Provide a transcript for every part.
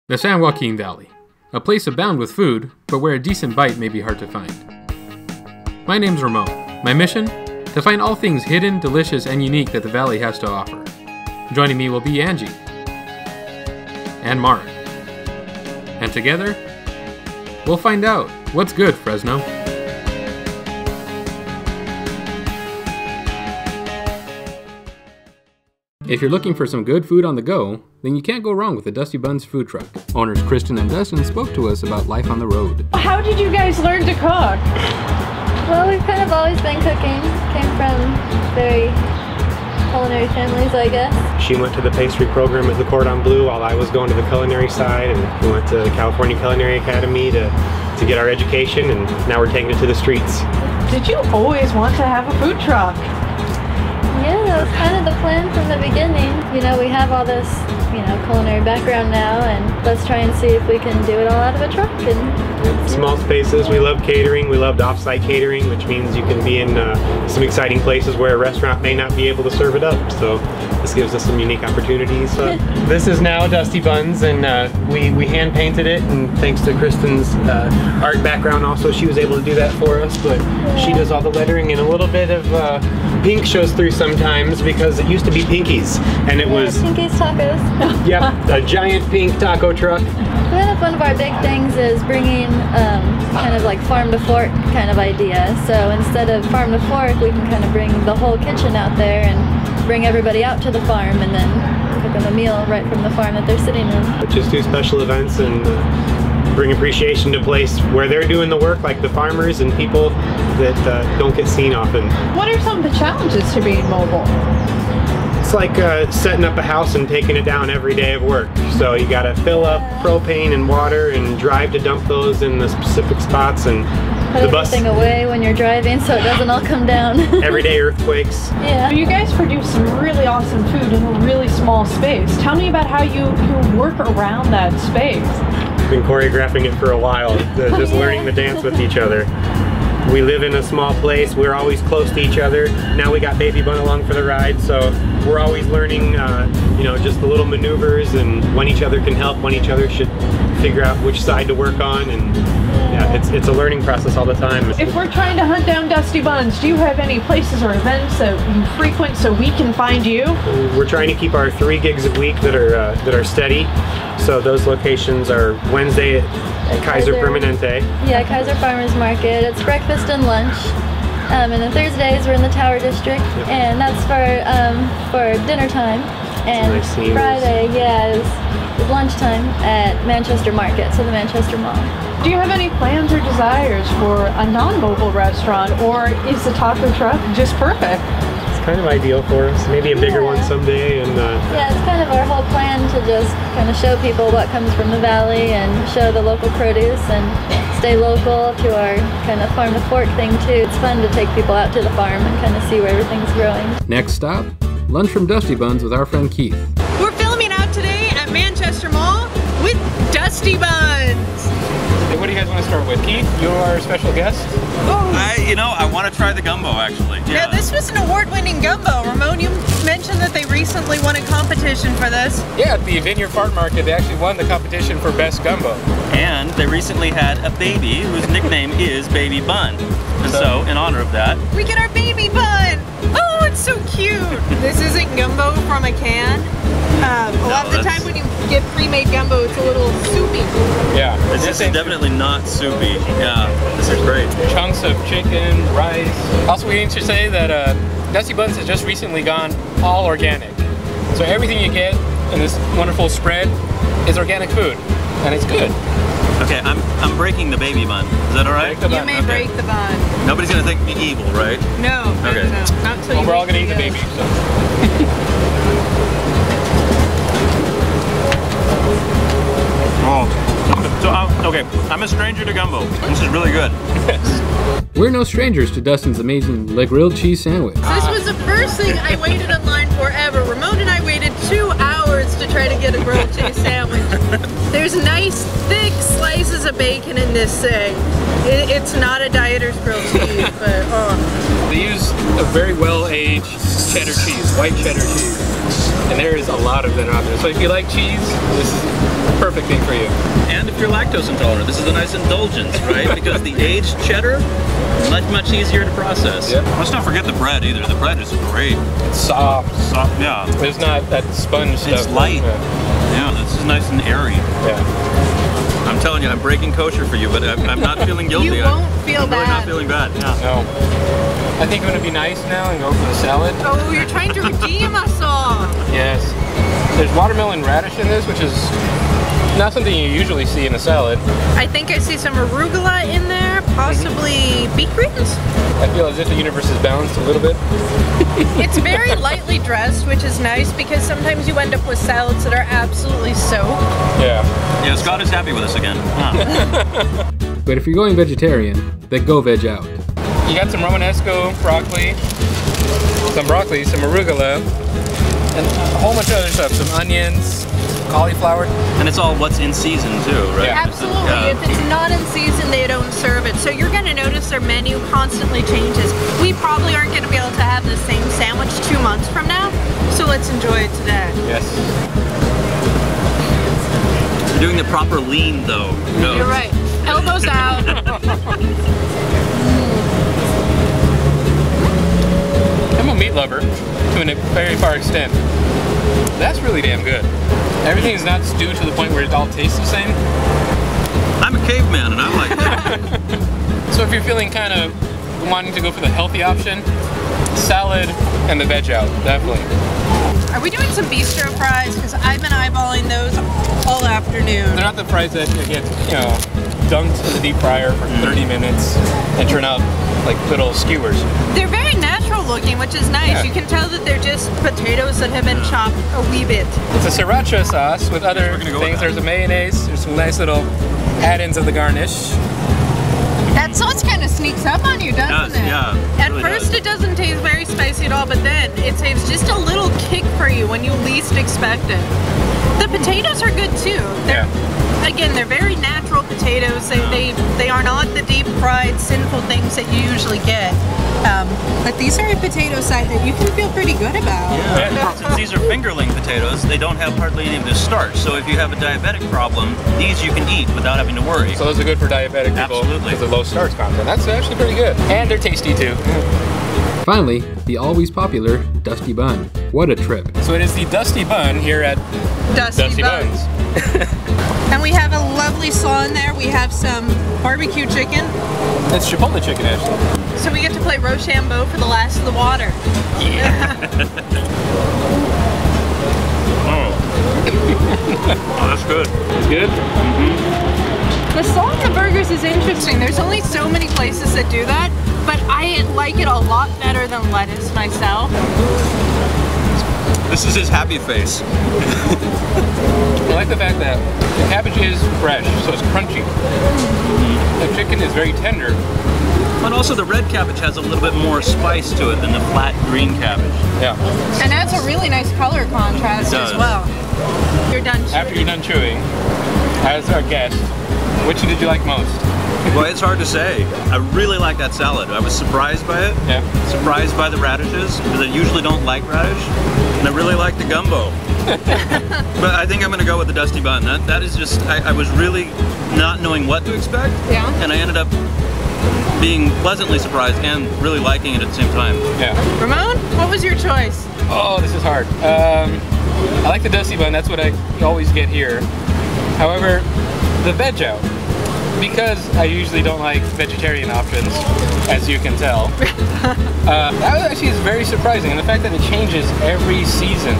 The San Joaquin Valley, a place abound with food, but where a decent bite may be hard to find. My name's Ramon. My mission? To find all things hidden, delicious, and unique that the valley has to offer. Joining me will be Angie. And Mark. And together, we'll find out what's good, Fresno. If you're looking for some good food on the go, then you can't go wrong with the Dusty Buns food truck. Owners Kristen and Dustin spoke to us about life on the road. How did you guys learn to cook? Well, we've kind of always been cooking. Came from very culinary families, I guess. She went to the pastry program at the Cordon Bleu while I was going to the culinary side, and we went to the California Culinary Academy to get our education, and now we're taking it to the streets. Did you always want to have a food truck? Yeah, that was kind of the plan from the beginning. You know, we have all this, culinary background now, and let's try and see if we can do it all out of a truck. And small spaces. We love catering. We loved off-site catering, which means you can be in some exciting places where a restaurant may not be able to serve it up. So this gives us some unique opportunities. This is now Dusty Buns, and we hand painted it, and thanks to Kristen's art background also, she was able to do that for us. But she does all the lettering, and a little bit of pink shows through sometimes because it used to be Pinky's, and it was Pinky's Tacos. Yep, a giant pink taco truck. One of our big things is bringing kind of like farm to fork kind of idea. So instead of farm to fork, we can kind of bring the whole kitchen out there and bring everybody out to the farm and then cook them a meal right from the farm that they're sitting in. Just do special events and bring appreciation to place where they're doing the work, like the farmers and people that don't get seen often. What are some of the challenges to being mobile? It's like setting up a house and taking it down every day of work. So you gotta fill up propane and water and drive to dump those in the specific spots, and put the bus everything away when you're driving so it doesn't all come down. Everyday earthquakes. Yeah. You guys produce some really awesome food in a really small space. Tell me about how you work around that space. Been choreographing it for a while, just learning the dance with each other. We live in a small place, we're always close to each other. Now we got Baby Bun along for the ride, so we're always learning just the little maneuvers and when each other can help, when each other should figure out which side to work on, and yeah, it's a learning process all the time. If we're trying to hunt down Dusty Buns, do you have any places or events that you frequent so we can find you? We're trying to keep our 3 gigs a week that are steady. So those locations are Wednesday at Kaiser Permanente. Yeah, Kaiser Farmers Market. It's breakfast and lunch. And then Thursdays we're in the Tower District, and that's for dinner time. And nice Friday, is lunchtime at Manchester Market, so the Manchester Mall. Do you have any plans or desires for a non-mobile restaurant, or is the taco truck just perfect? It's kind of ideal for us. Maybe a bigger one someday. And yeah, it's kind of our whole plan to just kind of show people what comes from the valley and show the local produce and stay local to our kind of farm to fork thing too. It's fun to take people out to the farm and kind of see where everything's growing. Next stop, lunch from Dusty Buns with our friend Keith. We're filming out today at Manchester Mall with Dusty Buns. Hey, what do you guys want to start with? Keith, you're our special guest. I want to try the gumbo actually. Yeah, this was an award-winning gumbo. Ramon, you mentioned that they recently won a competition for this. Yeah, at the Vineyard Farm Market, they actually won the competition for best gumbo. And they recently had a baby whose nickname is Baby Bun. And so, in honor of that, we get our Baby Bun. Oh, it's so cute. This isn't gumbo from a can. A lot of the time when you get pre-made gumbo, it's a little soupy. Yeah. This is definitely not soupy. Yeah, this is great. Chunks of chicken, rice. Also, we need to say that Dusty Buns has just recently gone all organic. So everything you get in this wonderful spread is organic food, and it's good. Okay, I'm breaking the Baby Bun. Is that all right? You may break the bun. Nobody's gonna think me evil, right? No, okay. No. Not until we're all gonna eat the baby. So. Okay, I'm a stranger to gumbo. This is really good. We're no strangers to Dustin's amazing Le Grilled cheese sandwich. This was the first thing I waited in line for ever. Ramon and I waited 2 hours to try to get a grilled cheese sandwich. There's nice thick slices of bacon in this thing. It's not a dieter's grilled cheese, but oh. They use a very well-aged cheddar cheese, white cheddar cheese. And there is a lot of them out there. So if you like cheese, this is the perfect thing for you. And if you're lactose intolerant, this is a nice indulgence, right? Because the aged cheddar, much easier to process. Yep. Let's not forget the bread either. The bread is great. It's soft. Soft, yeah. There's not that sponge stuff. It's light. Yeah, this is nice and airy. Yeah. I'm telling you, I'm breaking kosher for you, but I'm not feeling guilty. You won't feel I'm really bad. not feeling bad. Yeah. No. I think I'm gonna be nice now and go for the salad. Oh, you're trying to redeem us all. Yes. There's watermelon radish in this, which is not something you usually see in a salad. I think I see some arugula in there, possibly beet greens. I feel as if the universe is balanced a little bit. It's very lightly dressed, which is nice because sometimes you end up with salads that are absolutely soaked. Yeah. Yeah, Scott is happy with us again. Huh. But if you're going vegetarian, then go veg out. You got some Romanesco broccoli, some arugula, and a whole bunch of other stuff. Some onions, cauliflower. And it's all what's in season too, right? Yeah. Absolutely. Yeah. If it's not in season, they don't serve it. So you're going to notice their menu constantly changes. We probably aren't going to be able to have the same sandwich 2 months from now. So let's enjoy it today. Yes. You're doing the proper lean though. No. You're right. Elbows out. I'm a meat lover to a very far extent. That's really damn good. Everything is not stewed to the point where it all tastes the same. I'm a caveman and I like that. So if you're feeling kind of wanting to go for the healthy option, salad and the veg out, definitely. Are we doing some bistro fries? Because I've been eyeballing those all afternoon. They're not the fries that get, dunked in the deep fryer for 30 minutes and turn out like little skewers. They're very natural looking, which is nice. Yeah. You can tell that they're just potatoes that have been chopped a wee bit. It's a sriracha sauce with other we're gonna go with things. that. There's a mayonnaise. There's some nice little add-ins of the garnish. That sauce kind of sneaks up on you, doesn't it? Yeah. At Really first does. it doesn't taste very spicy at all, but then it saves just a little kick for you when you least expect it. The potatoes are good too. Again, they're very natural potatoes. They are not the deep fried sinful things that you usually get. But these are a potato side that you can feel pretty good about. Yeah. Since these are fingerling potatoes, they don't have hardly any of the starch. So if you have a diabetic problem, these you can eat without having to worry. So those are good for diabetic people. Absolutely. Because of low starch content. That's actually pretty good. And they're tasty too. Finally, the always popular Dusty Bun. What a trip. So it is the Dusty Bun here at Dusty Buns. And we have a lovely slaw in there. We have some barbecue chicken. It's Chipotle chicken actually. So we get to play Rochambeau for the last of the water. Oh, that's good. It's good? The slaw in the burgers is interesting. There's only so many places that do that, but I like it a lot better than lettuce myself. This is his happy face. I like the fact that the cabbage is fresh, so it's crunchy. The chicken is very tender. But also the red cabbage has a little bit more spice to it than the flat green cabbage. Yeah. And that's a really nice color contrast It does. as well. You're done chewing. After you're done chewing, as our guest, which did you like most? Well, it's hard to say. I really like that salad. I was surprised by it. Yeah. Surprised by the radishes, because I usually don't like radish. And I really like the gumbo. But I think I'm going to go with the Dusty Bun. That is just, I was really not knowing what to expect. Yeah. And I ended up being pleasantly surprised and really liking it at the same time. Yeah. Ramon, what was your choice? Oh, this is hard. I like the Dusty Bun. That's what I always get here. However, the veg out, because I usually don't like vegetarian options, as you can tell, that actually is very surprising. And the fact that it changes every season.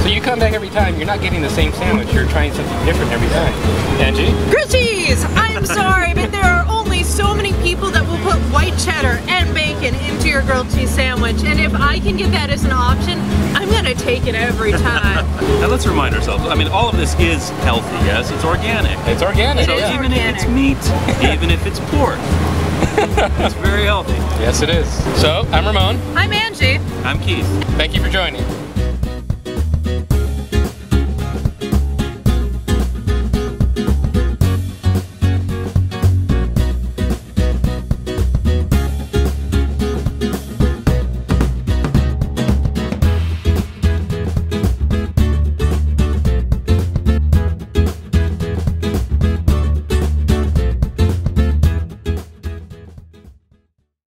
So you come back every time, you're not getting the same sandwich, you're trying something different every time. Angie? Grilled cheese! I'm sorry, but there are only so many people that will put white cheddar and bacon into your grilled cheese sandwich. And if I can get that as an option, I'm gonna take it every time. Now let's remind ourselves, I mean, all of this is healthy, yes? It's organic. It's organic. So is even if it's meat, even if it's pork, it's very healthy. Yes, it is. So, I'm Ramon. I'm Angie. I'm Keith. Thank you for joining.